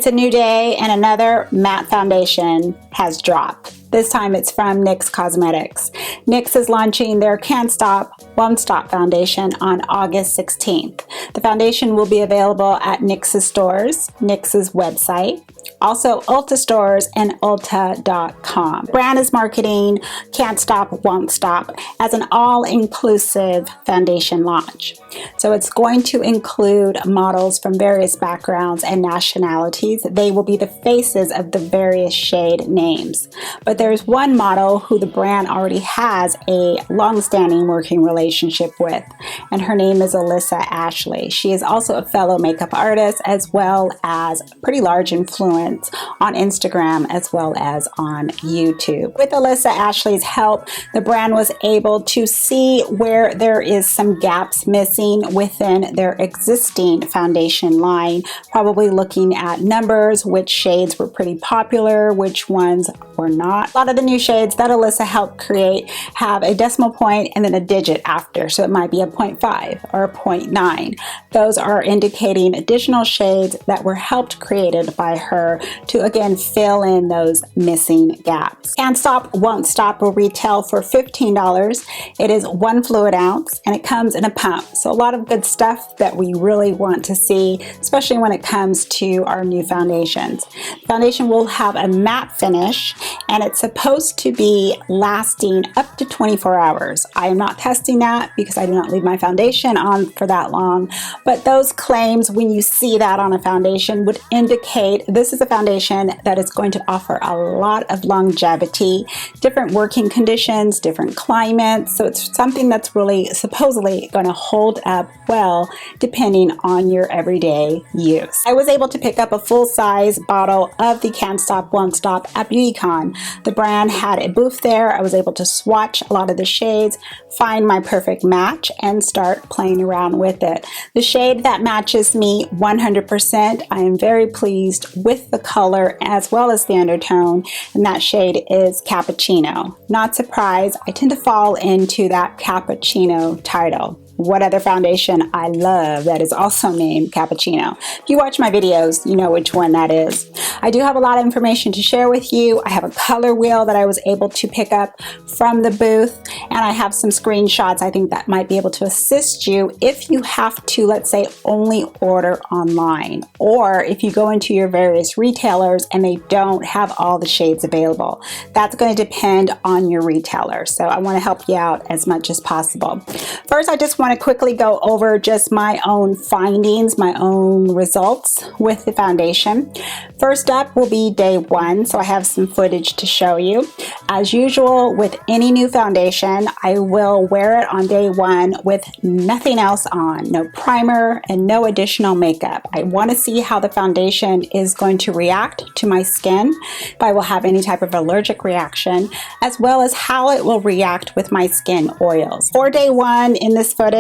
It's a new day and another matte foundation has dropped. This time it's from NYX Cosmetics. NYX is launching their Can't Stop, Won't Stop foundation on August 16th. The foundation will be available at NYX's stores, NYX's website, also Ulta stores and Ulta.com. The brand is marketing Can't Stop, Won't Stop as an all-inclusive foundation launch. So it's going to include models from various backgrounds and nationalities. They will be the faces of the various shade names. But there's one model who the brand already has a long-standing working relationship with, and her name is Alissa Ashley. She is also a fellow makeup artist as well as a pretty large influence on Instagram as well as on YouTube. With Alissa Ashley's help, the brand was able to see where there is some gaps missing within their existing foundation line, probably looking at numbers, which shades were pretty popular, which ones were not. A lot of the new shades that Alissa helped create have a decimal point and then a digit after, so it might be a 0.5 or a 0.9. Those are indicating additional shades that were helped created by her to again fill in those missing gaps. Can't Stop, Won't Stop will retail for $15. It is 1 fluid ounce and it comes in a pump. So a lot of good stuff that we really want to see, especially when it comes to our new foundations. The foundation will have a matte finish and it's supposed to be lasting up to 24 hours. I am not testing that because I do not leave my foundation on for that long, but those claims, when you see that on a foundation, would indicate this is a foundation that is going to offer a lot of longevity, different working conditions, different climates. So it's something that's really supposedly going to hold up well depending on your everyday use. I was able to pick up a full-size bottle of the Can't Stop, Won't Stop at BeautyCon. The brand had a booth there. I was able to swatch a lot of the shades, find my perfect match, and start playing around with it. The shade that matches me 100%, I am very pleased with the color as well as the undertone, and that shade is Cappuccino. Not surprised, I tend to fall into that Cappuccino title. What other foundation I love that is also named Cappuccino? If you watch my videos, you know which one that is. I do have a lot of information to share with you. I have a color wheel that I was able to pick up from the booth, and I have some screenshots I think that might be able to assist you if you have to, let's say, only order online, or if you go into your various retailers and they don't have all the shades available. That's going to depend on your retailer, so I want to help you out as much as possible. First, I just want to quickly go over just my own findings, my own results with the foundation. First up will be day one, so I have some footage to show you. As usual with any new foundation, I will wear it on day one with nothing else on, no primer and no additional makeup. I want to see how the foundation is going to react to my skin, if I will have any type of allergic reaction, as well as how it will react with my skin oils. For day one in this footage,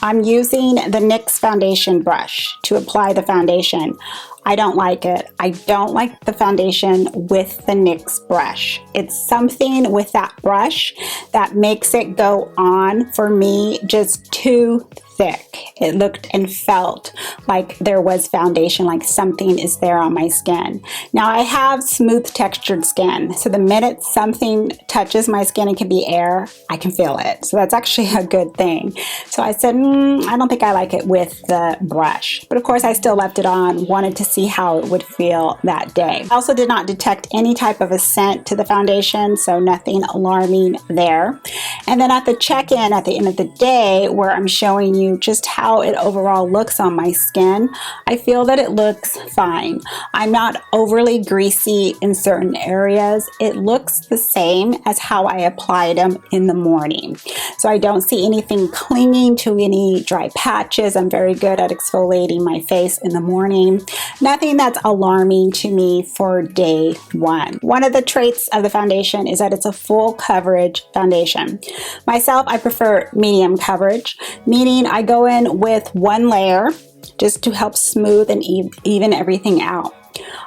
I'm using the NYX foundation brush to apply the foundation. I don't like it. I don't like the foundation with the NYX brush. It's something with that brush that makes it go on for me just too thick. It looked and felt like there was foundation, like something is there on my skin. Now I have smooth textured skin, so the minute something touches my skin, it can be air, I can feel it. So that's actually a good thing. So I said, I don't think I like it with the brush. But of course I still left it on, wanted to see how it would feel that day. I also did not detect any type of a scent to the foundation, so nothing alarming there. And then at the check-in at the end of the day, where I'm showing you just how it overall looks on my skin, I feel that it looks fine. I'm not overly greasy in certain areas. It looks the same as how I applied them in the morning. So I don't see anything clinging to any dry patches. I'm very good at exfoliating my face in the morning. Nothing that's alarming to me for day one. One of the traits of the foundation is that it's a full coverage foundation. Myself, I prefer medium coverage, meaning I go in with one layer just to help smooth and even everything out.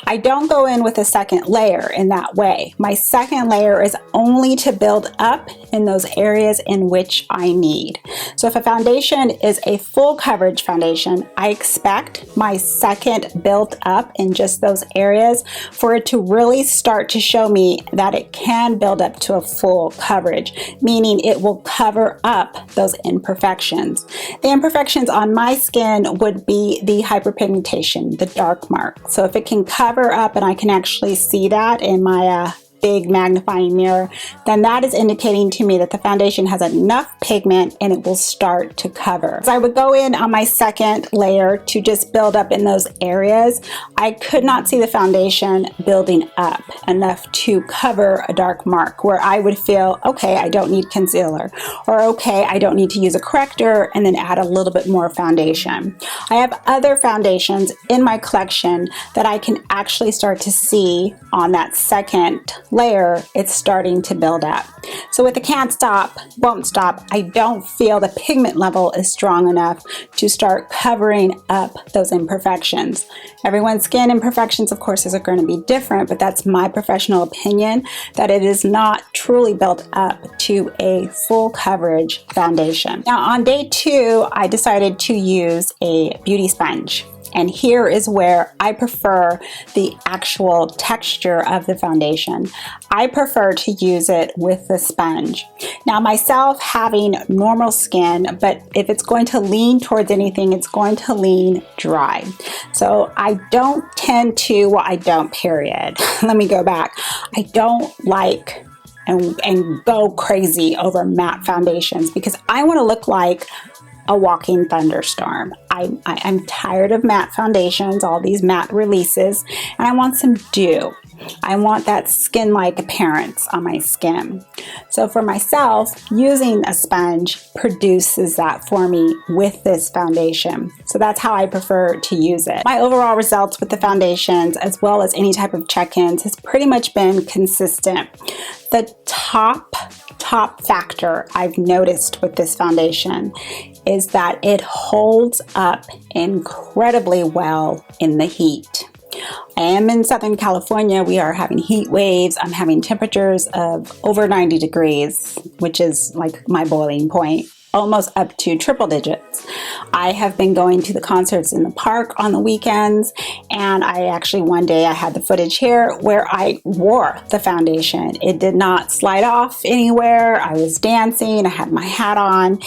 I don't go in with a second layer in that way. My second layer is only to build up in those areas in which I need. So if a foundation is a full coverage foundation, I expect my second build up in just those areas for it to really start to show me that it can build up to a full coverage, meaning it will cover up those imperfections. The imperfections on my skin would be the hyperpigmentation, the dark mark. So if it can cover up and I can actually see that in my big magnifying mirror, then that is indicating to me that the foundation has enough pigment and it will start to cover. So I would go in on my second layer to just build up in those areas. I could not see the foundation building up enough to cover a dark mark where I would feel, okay, I don't need concealer, or okay, I don't need to use a corrector and then add a little bit more foundation. I have other foundations in my collection that I can actually start to see on that second layer, it's starting to build up. So with the can't stop, won't stop, I don't feel the pigment level is strong enough to start covering up those imperfections. Everyone's skin imperfections, of course, are going to be different, but that's my professional opinion, that it is not truly built up to a full coverage foundation. Now on day 2, I decided to use a beauty sponge. And here is where I prefer the actual texture of the foundation. I prefer to use it with the sponge. Now myself having normal skin, but if it's going to lean towards anything, it's going to lean dry. So I don't tend to, well, I don't, period. Let me go back. I don't like and go crazy over matte foundations because I want to look like a walking thunderstorm. I'm tired of matte foundations, all these matte releases, and I want some dew. I want that skin-like appearance on my skin. So for myself, using a sponge produces that for me with this foundation. So that's how I prefer to use it. My overall results with the foundations, as well as any type of check-ins, has pretty much been consistent. The top factor I've noticed with this foundation is that it holds up incredibly well in the heat. I am in Southern California. We are having heat waves. I'm having temperatures of over 90 degrees, which is like my boiling point, almost up to triple digits. I have been going to the concerts in the park on the weekends, and I actually one day I had the footage here where I wore the foundation. It did not slide off anywhere. I was dancing, I had my hat on,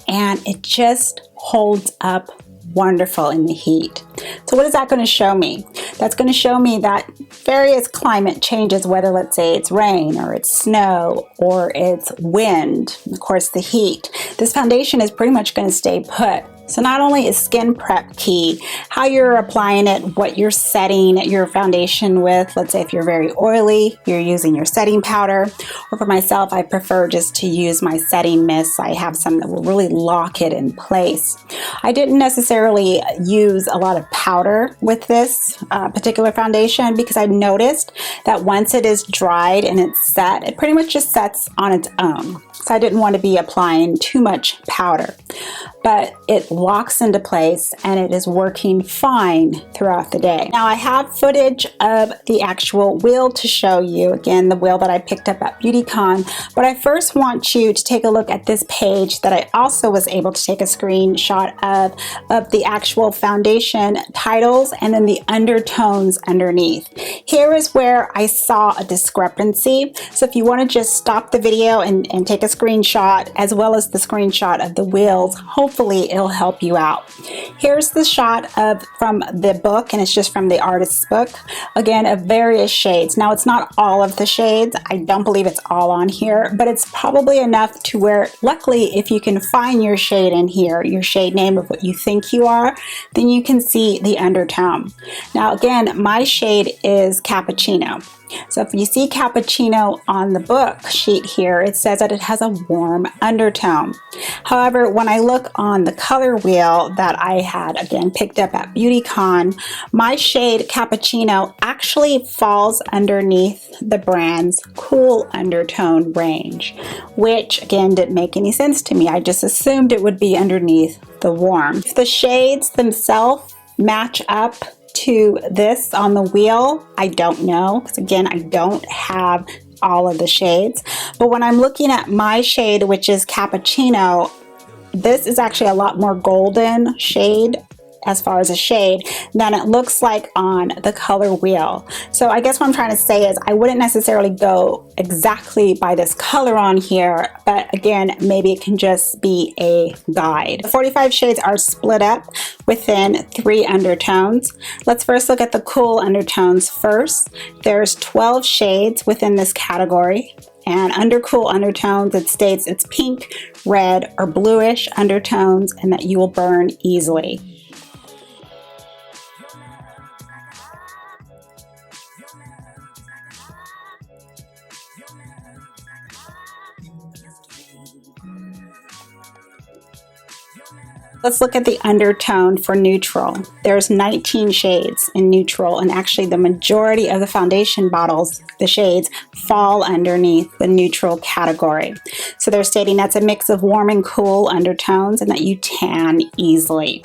and it just holds up wonderful in the heat. So what is that going to show me? That's going to show me that various climate changes, whether let's say it's rain or it's snow or it's wind, of course the heat, this foundation is pretty much going to stay put. So not only is skin prep key, how you're applying it, what you're setting your foundation with. Let's say if you're very oily, you're using your setting powder. Or for myself, I prefer just to use my setting mist. I have some that will really lock it in place. I didn't necessarily use a lot of powder with this particular foundation because I noticed that once it is dried and it's set, it pretty much just sets on its own. So I didn't want to be applying too much powder. But it locks into place and it is working fine throughout the day. Now I have footage of the actual wheel to show you, again the wheel that I picked up at BeautyCon, but I first want you to take a look at this page that I also was able to take a screenshot of the actual foundation titles and then the undertones underneath. Here is where I saw a discrepancy, so if you want to just stop the video and take a screenshot as well as the screenshot of the wheels, hopefully it'll help you out. Here's the shot from the book, and it's just from the artist's book, again of various shades. Now it's not all of the shades, I don't believe it's all on here, but it's probably enough to where luckily if you can find your shade in here, your shade name of what you think you are, then you can see the undertone. Now again, my shade is Cappuccino. So if you see Cappuccino on the book sheet here, it says that it has a warm undertone. However, when I look on the color wheel that I had again picked up at BeautyCon, my shade Cappuccino actually falls underneath the brand's cool undertone range, which again didn't make any sense to me. I just assumed it would be underneath the warm. If the shades themselves match up to this on the wheel, I don't know, because again, I don't have all of the shades. But when I'm looking at my shade, which is Cappuccino, this is actually a lot more golden shade as far as a shade than it looks like on the color wheel. So I guess what I'm trying to say is I wouldn't necessarily go exactly by this color on here, but again, maybe it can just be a guide. The 45 shades are split up within 3 undertones. Let's first look at the cool undertones first. There's 12 shades within this category. And under cool undertones, it states it's pink, red, or bluish undertones and that you will burn easily. Let's look at the undertone for neutral. There's 19 shades in neutral, and actually the majority of the foundation bottles, the shades, fall underneath the neutral category. So they're stating that's a mix of warm and cool undertones and that you tan easily.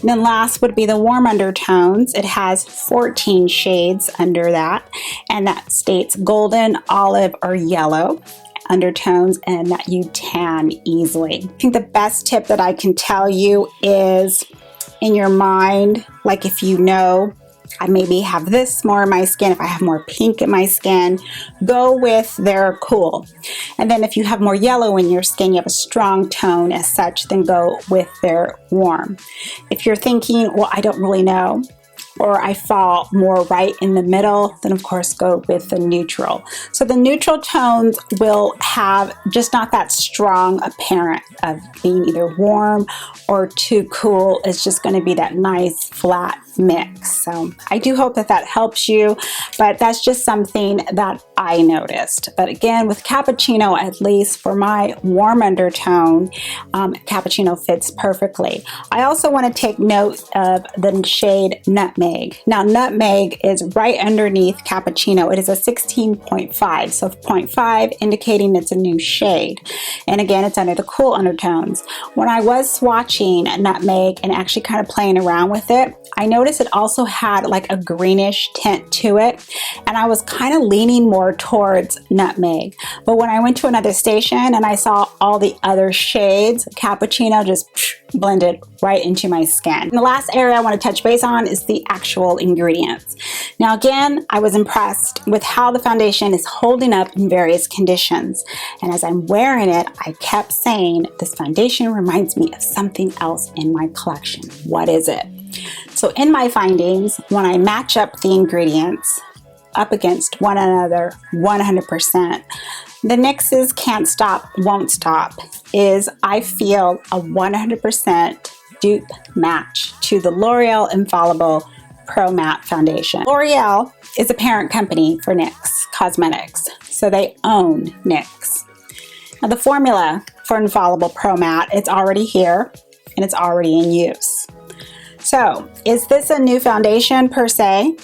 And then last would be the warm undertones. It has 14 shades under that, and that states golden, olive, or yellow undertones and that you tan easily. I think the best tip that I can tell you is in your mind, like if you know, I maybe have this more in my skin, if I have more pink in my skin, go with their cool. And then if you have more yellow in your skin, you have a strong tone as such, then go with their warm. If you're thinking, well, I don't really know, or I fall more right in the middle, then of course go with the neutral. So the neutral tones will have just not that strong apparent of being either warm or too cool. It's just going to be that nice flat mix. So I do hope that that helps you, but that's just something that I noticed. But again, with Cappuccino, at least for my warm undertone, Cappuccino fits perfectly. I also want to take note of the shade Nutmeg. Now Nutmeg is right underneath Cappuccino. It is a 16.5, so 0.5 indicating it's a new shade. And again, it's under the cool undertones. When I was swatching Nutmeg and actually kind of playing around with it, I noticed it also had like a greenish tint to it, and I was kind of leaning more towards Nutmeg. But when I went to another station and I saw all the other shades, Cappuccino just blended right into my skin. And the last area I want to touch base on is the actual ingredients. Now again, I was impressed with how the foundation is holding up in various conditions. And as I'm wearing it, I kept saying, this foundation reminds me of something else in my collection. What is it? So in my findings, when I match up the ingredients up against one another 100%, the NYX's Can't Stop, Won't Stop is, I feel, a 100% dupe match to the L'Oréal Infallible Pro Matte Foundation. L'Oréal is a parent company for NYX Cosmetics, so they own NYX. Now the formula for Infallible Pro Matte, it's already here and it's already in use. So, is this a new foundation per se?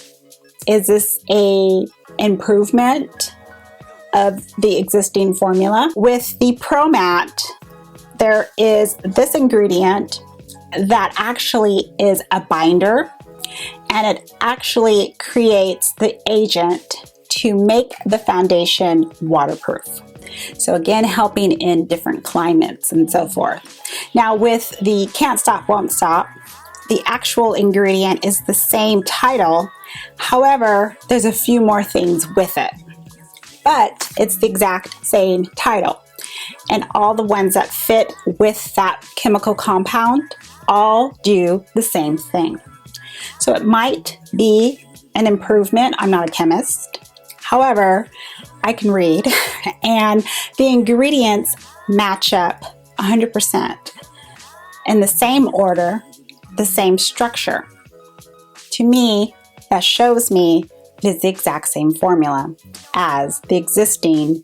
Is this a improvement of the existing formula? With the Pro Matte, there is this ingredient that actually is a binder, and it actually creates the agent to make the foundation waterproof. So again, helping in different climates and so forth. Now with the Can't Stop, Won't Stop, the actual ingredient is the same title. However, there's a few more things with it, but it's the exact same title. And all the ones that fit with that chemical compound all do the same thing. So it might be an improvement. I'm not a chemist. However, I can read, and the ingredients match up 100% in the same order, the same structure. To me, that shows me it is the exact same formula as the existing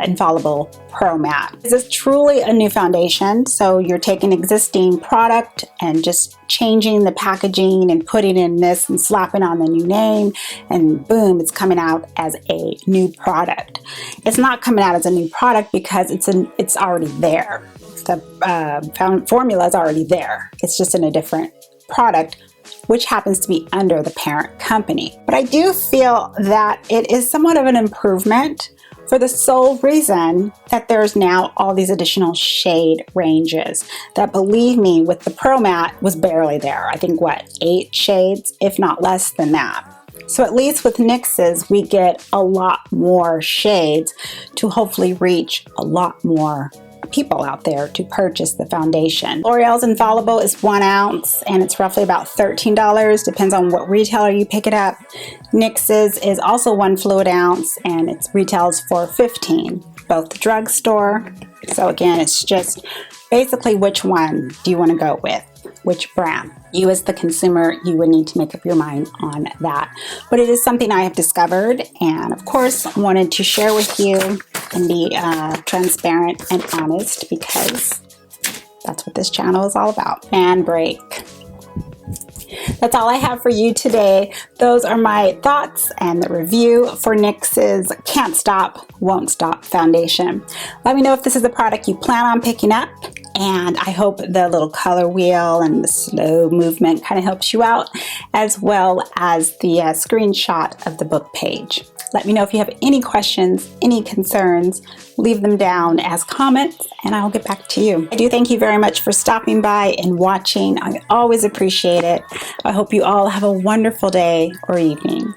Infallible Pro Matte. This is truly a new foundation, so you're taking existing product and just changing the packaging and putting in this and slapping on the new name, and boom, it's coming out as a new product. It's not coming out as a new product because it's already there. The formula is already there. It's just in a different product, which happens to be under the parent company. But I do feel that it is somewhat of an improvement for the sole reason that there's now all these additional shade ranges that, believe me, with the Pro Matte was barely there. I think, what, 8 shades, if not less than that. So at least with NYX's, we get a lot more shades to hopefully reach a lot more people out there to purchase the foundation. L'Oreal's Infallible is 1 ounce and it's roughly about $13, depends on what retailer you pick it up. NYX's is also 1 fluid ounce and it retails for $15, both the drugstore. So again, it's just basically which one do you want to go with, which brand. You as the consumer, you would need to make up your mind on that. But it is something I have discovered and of course wanted to share with you and be transparent and honest, because that's what this channel is all about. Fan break. That's all I have for you today. Those are my thoughts and the review for NYX's Can't Stop, Won't Stop foundation. Let me know if this is a product you plan on picking up, and I hope the little color wheel and the slow movement kind of helps you out, as well as the screenshot of the book page. Let me know if you have any questions, any concerns, leave them down as comments and I'll get back to you. I do thank you very much for stopping by and watching. I always appreciate it. I hope you all have a wonderful day or evening.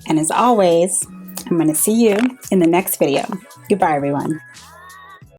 And as always, I'm going to see you in the next video. Goodbye, everyone.